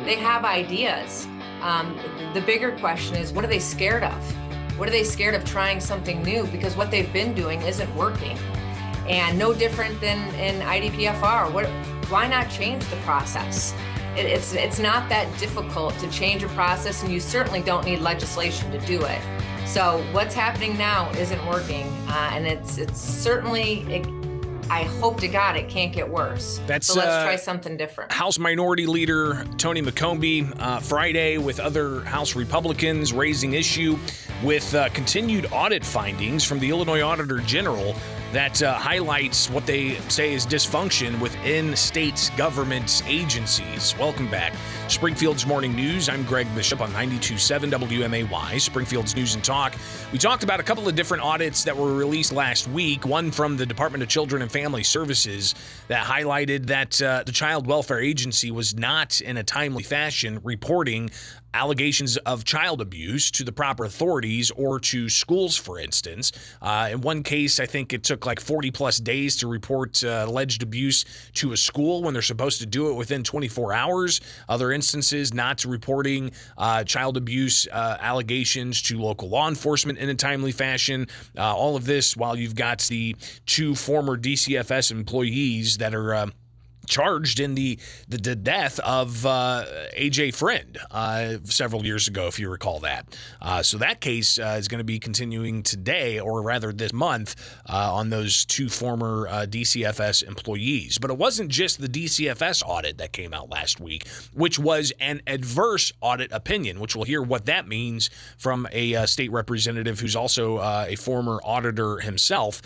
They have ideas. The bigger question is, what are they scared of? What are they scared of trying something new? Because what they've been doing isn't working. And no different than in IDPFR. Why not change the process? It's not that difficult to change a process, and you certainly don't need legislation to do it. So what's happening now isn't working, and it's certainly, I hope to God it can't get worse. So let's try something different. House Minority Leader Tony McCombie Friday with other House Republicans raising issue with continued audit findings from the Illinois Auditor General that highlights what they say is dysfunction within state government agencies. Welcome back. Springfield's Morning News. I'm Greg Bishop on 92.7 WMAY, Springfield's News and Talk. We talked about a couple of different audits that were released last week, one from the Department of Children and Family Services that highlighted that the Child Welfare Agency was not in a timely fashion reporting allegations of child abuse to the proper authorities or to schools, for instance. In one case, I think it took like 40 plus days to report alleged abuse to a school when they're supposed to do it within 24 hours. Other instances, not reporting child abuse allegations to local law enforcement in a timely fashion. All of this while you've got the two former DCFS employees that are charged in the death of AJ Friend several years ago, if you recall that. So that case is going to be continuing today, or rather this month, on those two former DCFS employees. But it wasn't just the DCFS audit that came out last week, which was an adverse audit opinion, which we'll hear what that means from a state representative who's also a former auditor himself.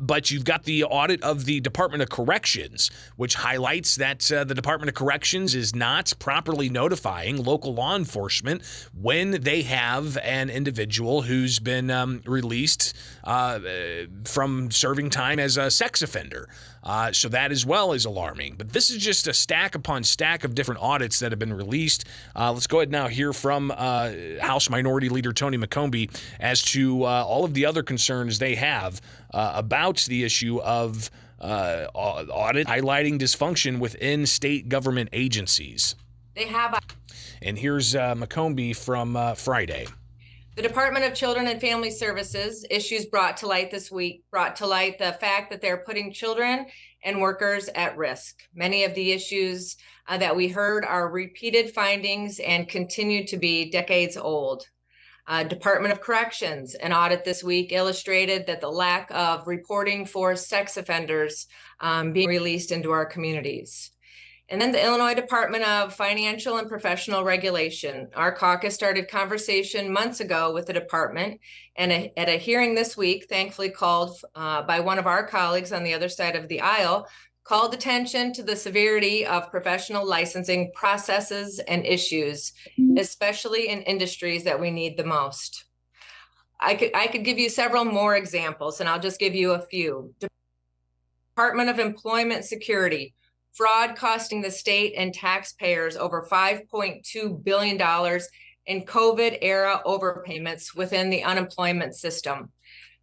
But you've got the audit of the Department of Corrections, which highlights that the Department of Corrections is not properly notifying local law enforcement when they have an individual who's been released from serving time as a sex offender. So that as well is alarming. But this is just a stack upon stack of different audits that have been released. Let's go ahead now hear from House Minority Leader Tony McCombie as to all of the other concerns they have about the issue of audit highlighting dysfunction within state government agencies. They have. And here's McCombie from Friday. The Department of Children and Family Services issues brought to light this week brought to light the fact that they're putting children and workers at risk. Many of the issues that we heard are repeated findings and continue to be decades old. Department of Corrections, an audit this week illustrated that the lack of reporting for sex offenders being released into our communities. And then the Illinois Department of Financial and Professional Regulation. Our caucus started conversation months ago with the department, and at a hearing this week, thankfully called by one of our colleagues on the other side of the aisle, called attention to the severity of professional licensing processes and issues, especially in industries that we need the most. I could give you several more examples, and I'll just give you a few. Department of Employment Security, fraud costing the state and taxpayers over $5.2 billion in COVID-era overpayments within the unemployment system.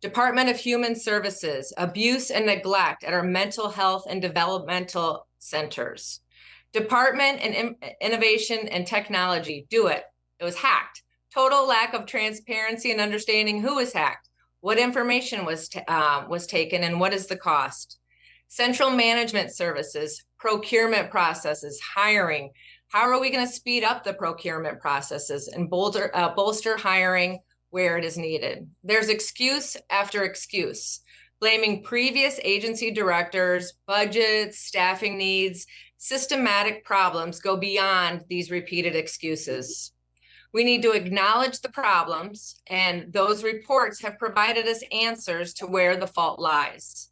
Department of Human Services, abuse and neglect at our mental health and developmental centers. Department and Innovation and Technology, do it. It was hacked. Total lack of transparency and understanding who was hacked, what information was taken, and what is the cost. Central Management Services, procurement processes, hiring. How are we going to speed up the procurement processes and bolster hiring where it is needed? There's excuse after excuse, blaming previous agency directors, budgets, staffing needs. Systematic problems go beyond these repeated excuses. We need to acknowledge the problems, and those reports have provided us answers to where the fault lies.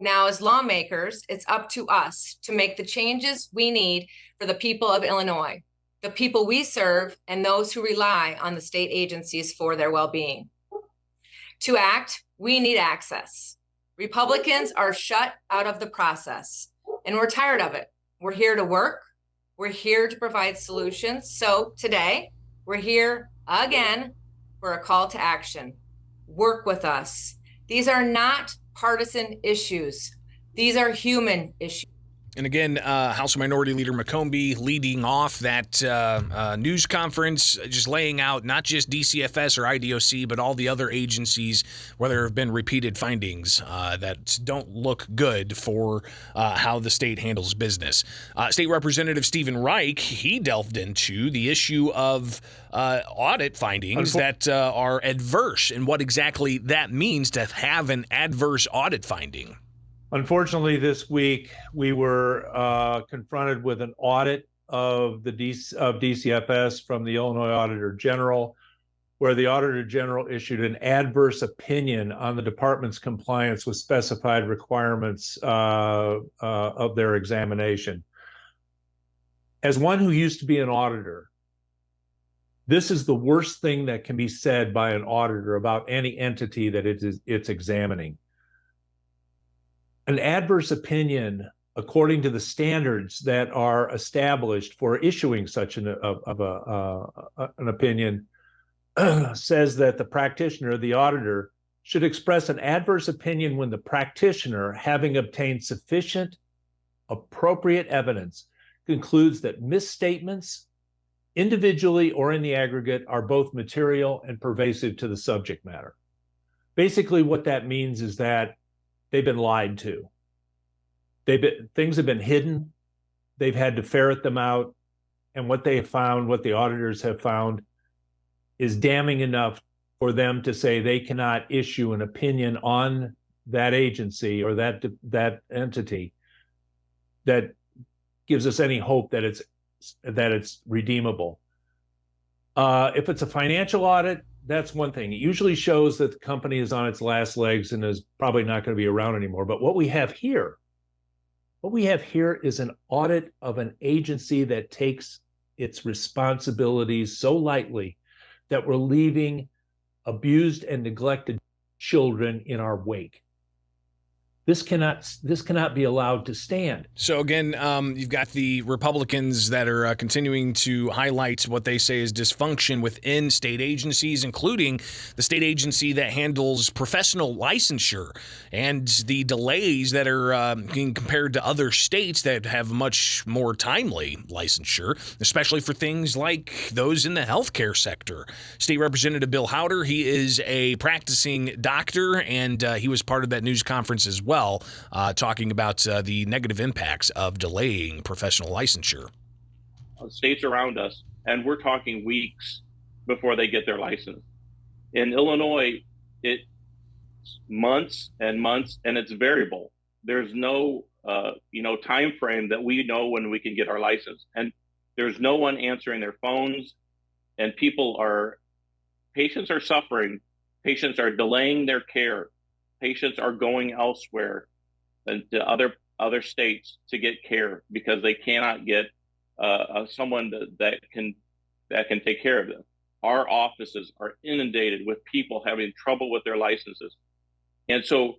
Now, as lawmakers, it's up to us to make the changes we need for the people of Illinois, the people we serve, and those who rely on the state agencies for their well-being. To act, we need access. Republicans are shut out of the process, and we're tired of it. We're here to work. We're here to provide solutions. So today, we're here again for a call to action. Work with us. These are not partisan issues. These are human issues. And again, House Minority Leader McCombie leading off that news conference, just laying out not just DCFS or IDOC, but all the other agencies where there have been repeated findings that don't look good for how the state handles business. State Representative Stephen Reich, he delved into the issue of audit findings that are adverse and what exactly that means to have an adverse audit finding. Unfortunately, this week we were confronted with an audit of DCFS from the Illinois Auditor General, where the Auditor General issued an adverse opinion on the department's compliance with specified requirements of their examination. As one who used to be an auditor, this is the worst thing that can be said by an auditor about any entity that it's examining. An adverse opinion, according to the standards that are established for issuing such an opinion, says that the practitioner, the auditor, should express an adverse opinion when the practitioner, having obtained sufficient appropriate evidence, concludes that misstatements, individually or in the aggregate, are both material and pervasive to the subject matter. Basically, what that means is that they've been lied to. Things have been hidden. They've had to ferret them out. And what they have found, what the auditors have found, is damning enough for them to say they cannot issue an opinion on that agency or that entity that gives us any hope that it's redeemable. If it's a financial audit, that's one thing. It usually shows that the company is on its last legs and is probably not going to be around anymore. But what we have here is an audit of an agency that takes its responsibilities so lightly that we're leaving abused and neglected children in our wake. This cannot be allowed to stand. So again, you've got the Republicans that are continuing to highlight what they say is dysfunction within state agencies, including the state agency that handles professional licensure and the delays that are being compared to other states that have much more timely licensure, especially for things like those in the healthcare sector. State Representative Bill Howder, he is a practicing doctor, and he was part of that news conference as well. Talking about the negative impacts of delaying professional licensure. States around us, and we're talking weeks before they get their license. In Illinois, it's months and months, and it's variable. There's no time frame that we know when we can get our license, and there's no one answering their phones, and patients are suffering. Patients are delaying their care. Patients are going elsewhere and to other states to get care because they cannot get someone that can take care of them. Our offices are inundated with people having trouble with their licenses, and so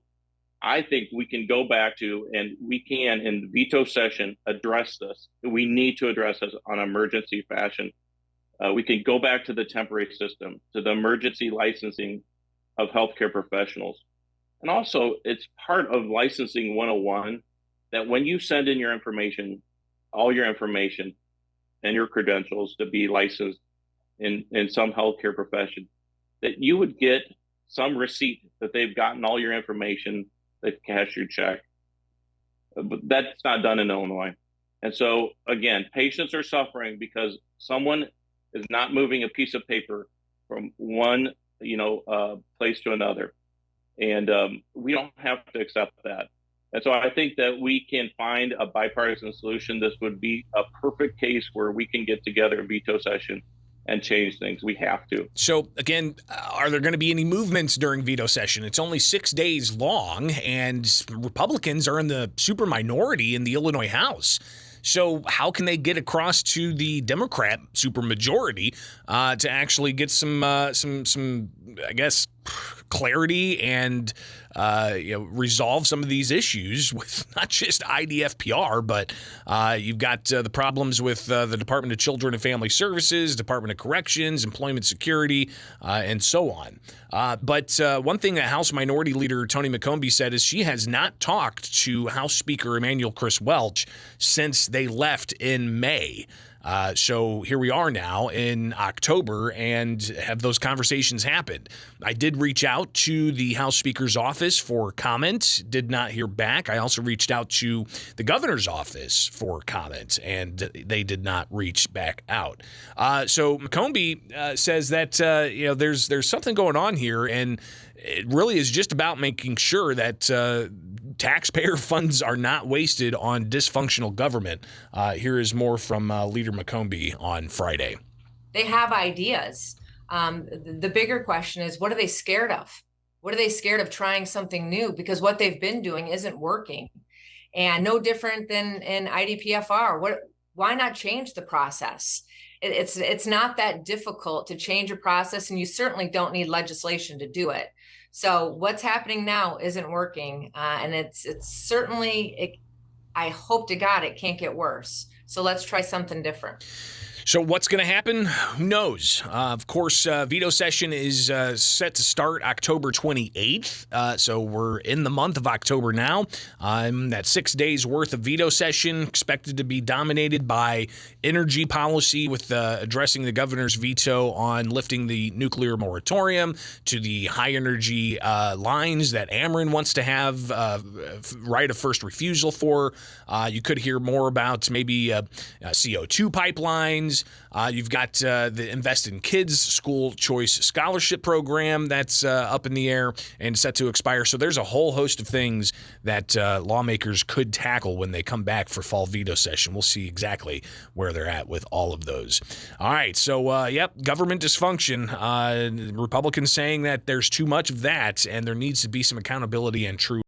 I think we can go back to, and we can in the veto session address this. We need to address this on an emergency fashion. We can go back to the temporary system, to the emergency licensing of healthcare professionals. And also, it's part of licensing 101 that when you send in your information, all your information and your credentials to be licensed in some healthcare profession, that you would get some receipt that they've gotten all your information, they've cashed your check. But that's not done in Illinois. And so, again, patients are suffering because someone is not moving a piece of paper from one place to another. And we don't have to accept that. And so I think that we can find a bipartisan solution. This would be a perfect case where we can get together in veto session and change things. We have to. So, again, are there going to be any movements during veto session? It's only 6 days long, and Republicans are in the super minority in the Illinois House. So how can they get across to the Democrat supermajority to actually get some, I guess, clarity and resolve some of these issues with not just IDFPR, but you've got the problems with the Department of Children and Family Services, Department of Corrections, Employment Security, and so on. But one thing that House Minority Leader Tony McCombie said is she has not talked to House Speaker Emanuel Chris Welch since they left in May. So here we are now in October, and have those conversations happened? I did reach out to the House Speaker's office for comment, did not hear back. I also reached out to the governor's office for comment, and they did not reach back out. So McCombie says that there's something going on here, and it really is just about making sure that taxpayer funds are not wasted on dysfunctional government. Here is more from Leader McCombie on Friday. They have ideas. The bigger question is, what are they scared of? What are they scared of trying something new? Because what they've been doing isn't working. And no different than in IDPFR. Why not change the process? It's not that difficult to change a process, and you certainly don't need legislation to do it. So what's happening now isn't working, and it's certainly, I hope to God it can't get worse. So let's try something different. So what's going to happen? Who knows? Of course, veto session is set to start October 28th. So we're in the month of October now. That 6 days worth of veto session expected to be dominated by energy policy, with addressing the governor's veto on lifting the nuclear moratorium, to the high energy lines that Ameren wants to have right of first refusal for. You could hear more about maybe CO2 pipelines. You've got the Invest in Kids School Choice Scholarship Program that's up in the air and set to expire. So there's a whole host of things that lawmakers could tackle when they come back for fall veto session. We'll see exactly where they're at with all of those. All right, so government dysfunction. Republicans saying that there's too much of that and there needs to be some accountability and true